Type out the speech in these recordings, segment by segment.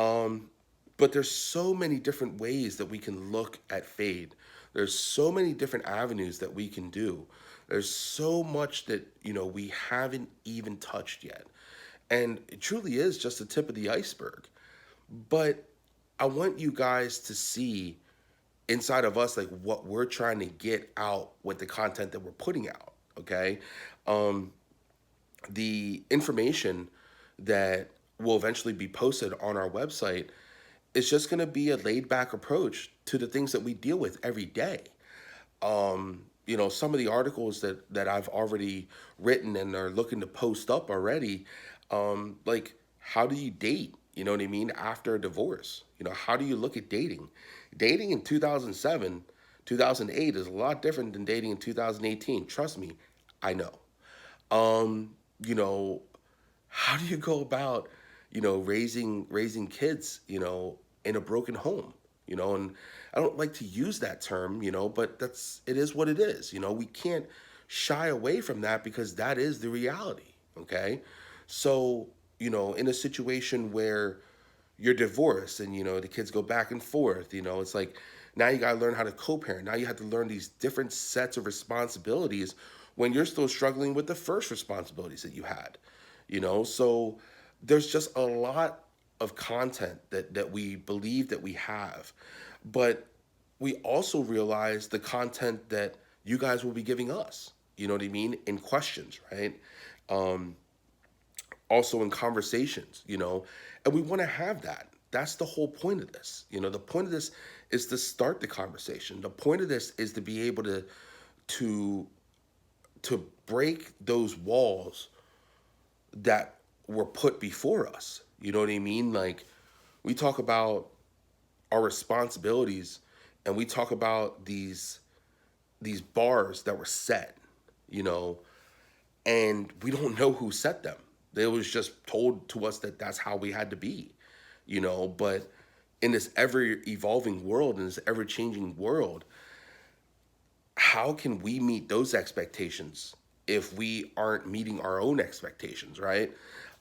Um, but there's so many different ways that we can look at FaDE. There's so many different avenues that we can do. There's so much that, we haven't even touched yet. And it truly is just the tip of the iceberg. But I want you guys to see inside of us like what we're trying to get out with the content that we're putting out. Okay. Um, the information that will eventually be posted on our website is just going to be a laid back approach to the things that we deal with every day. Some of the articles that I've already written and are looking to post up already, like how do you date? You know what I mean? After a divorce, how do you look at dating? Dating in 2007, 2008 is a lot different than dating in 2018. Trust me, I know. Um, you know, how do you go about, raising kids, in a broken home? And I don't like to use that term, but it is what it is. We can't shy away from that because that is the reality. Okay. So, in a situation where you're divorced and, the kids go back and forth, it's like now you got to learn how to co-parent. Now you have to learn these different sets of responsibilities when you're still struggling with the first responsibilities that you had. So there's just a lot of content that we believe that we have, but we also realize the content that you guys will be giving us, you know what I mean, in questions, right? um, Also in conversations, and we want to have that. That's the whole point of this. The point of this is to start the conversation. The point of this is to be able to to break those walls that were put before us. You know what I mean? Like we talk about our responsibilities and we talk about these bars that were set, you know, and we don't know who set them. It was just told to us that that's how we had to be, but in this ever evolving world, in this ever changing world, how can we meet those expectations if we aren't meeting our own expectations, right?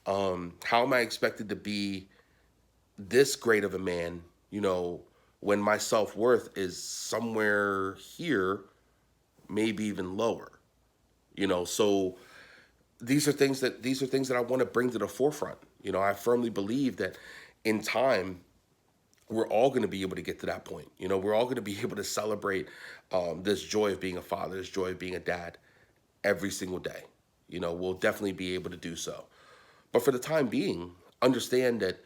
How am I expected to be this great of a man, when my self worth is somewhere here, maybe even lower, So these are things that I want to bring to the forefront. I firmly believe that in time we're all going to be able to get to that point. We're all going to be able to celebrate this joy of being a father, this joy of being a dad every single day. We'll definitely be able to do so. But for the time being, understand that,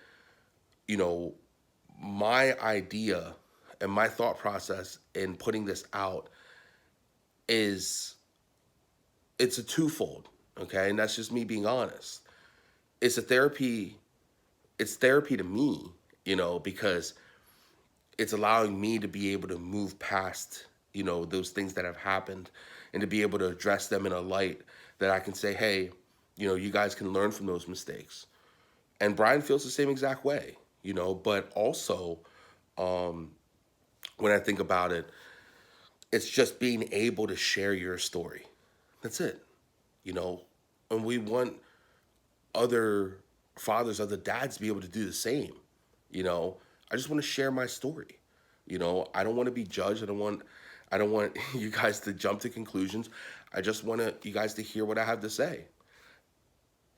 you know, my idea and my thought process in putting this out is it's a twofold, okay? And that's just me being honest. It's a therapy, it's therapy to me, because it's allowing me to be able to move past, those things that have happened and to be able to address them in a light that I can say, hey, you guys can learn from those mistakes. And Brian feels the same exact way, but also um, when I think about it, it's just being able to share your story. That's it, you know. And we want other fathers, other dads to be able to do the same. You know, I just want to share my story. I don't want to be judged. I don't want you guys to jump to conclusions. I just want you guys to hear what I have to say.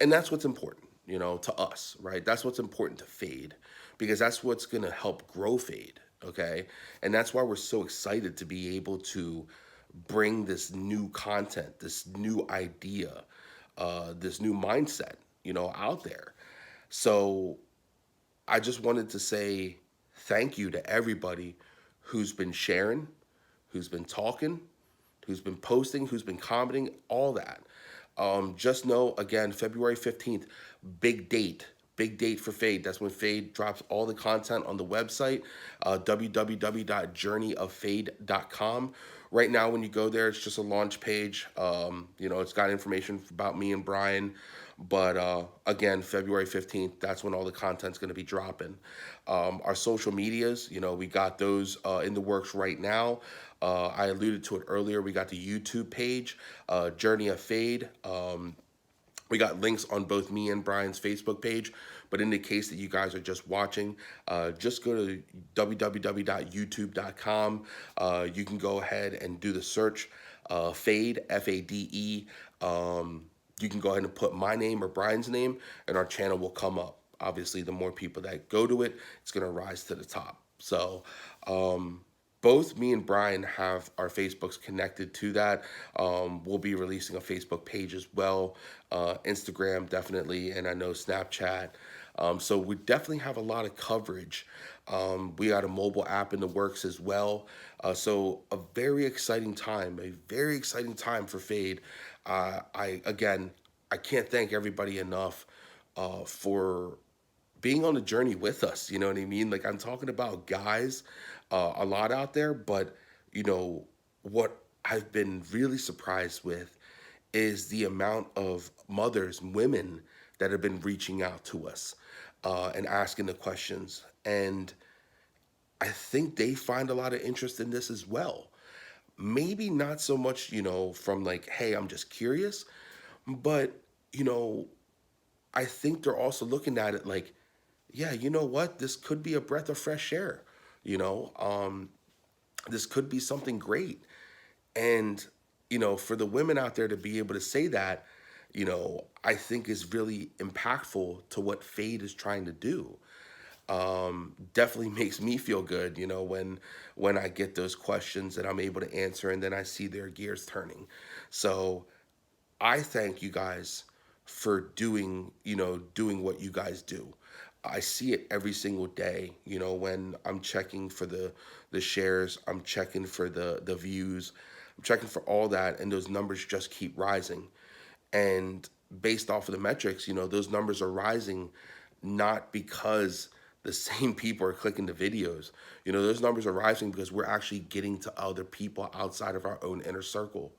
And that's what's important, to us, right? That's what's important to FaDE because that's what's going to help grow FaDE, okay? And that's why we're so excited to be able to bring this new content, this new idea, this new mindset, out there. So I just wanted to say thank you to everybody who's been sharing, who's been talking, who's been posting, who's been commenting, all that. Just know, again, February 15th, big date for FaDE. That's when FaDE drops all the content on the website, www.journeyoffade.com. Right now, when you go there, it's just a launch page. It's got information about me and Brian. But again, February 15th, that's when all the content's going to be dropping. Our social medias, we got those in the works right now. I alluded to it earlier. We got the YouTube page, Journey of FaDE. We got links on both me and Brian's Facebook page, But in the case that you guys are just watching, just go to www.youtube.com. You can go ahead and do the search, FaDE, FADE. You can go ahead and put my name or Brian's name, and our channel will come up. Obviously, the more people that go to it, it's going to rise to the top. So, both me and Brian have our Facebooks connected to that. We'll be releasing a Facebook page as well, Instagram definitely, and I know Snapchat. So we definitely have a lot of coverage. We got a mobile app in the works as well. So a very exciting time for FaDE. I again, I can't thank everybody enough for being on the journey with us. You know what I mean? Like I'm talking about guys a lot out there, but you know what I've been really surprised with is the amount of mothers, women that have been reaching out to us and asking the questions. And I think they find a lot of interest in this as well. Maybe not so much, from like, hey, I'm just curious, but, you know, I think they're also looking at it like, yeah, you know what? This could be a breath of fresh air. You know, this could be something great. And, for the women out there to be able to say that, I think is really impactful to what FaDE is trying to do. Definitely makes me feel good, when I get those questions that I'm able to answer and then I see their gears turning. So I thank you guys for doing what you guys do. I see it every single day, when I'm checking for the shares, I'm checking for the views, I'm checking for all that, and those numbers just keep rising. And based off of the metrics, those numbers are rising not because the same people are clicking the videos. Those numbers are rising because we're actually getting to other people outside of our own inner circle,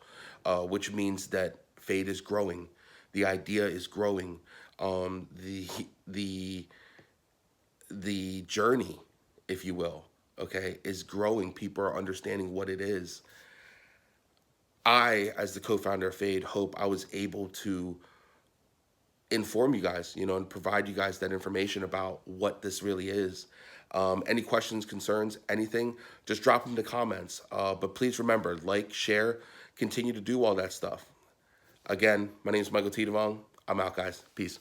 which means that FaDE is growing. The idea is growing. The the the journey, if you will, okay, is growing. People are understanding what it is. I, as the co-founder of FaDE, hope I was able to inform you guys, and provide you guys that information about what this really is. Any questions, concerns, anything, just drop them in the comments. But please remember, like, share, continue to do all that stuff. Again, my name is Michael Thythavong. I'm out, guys. Peace.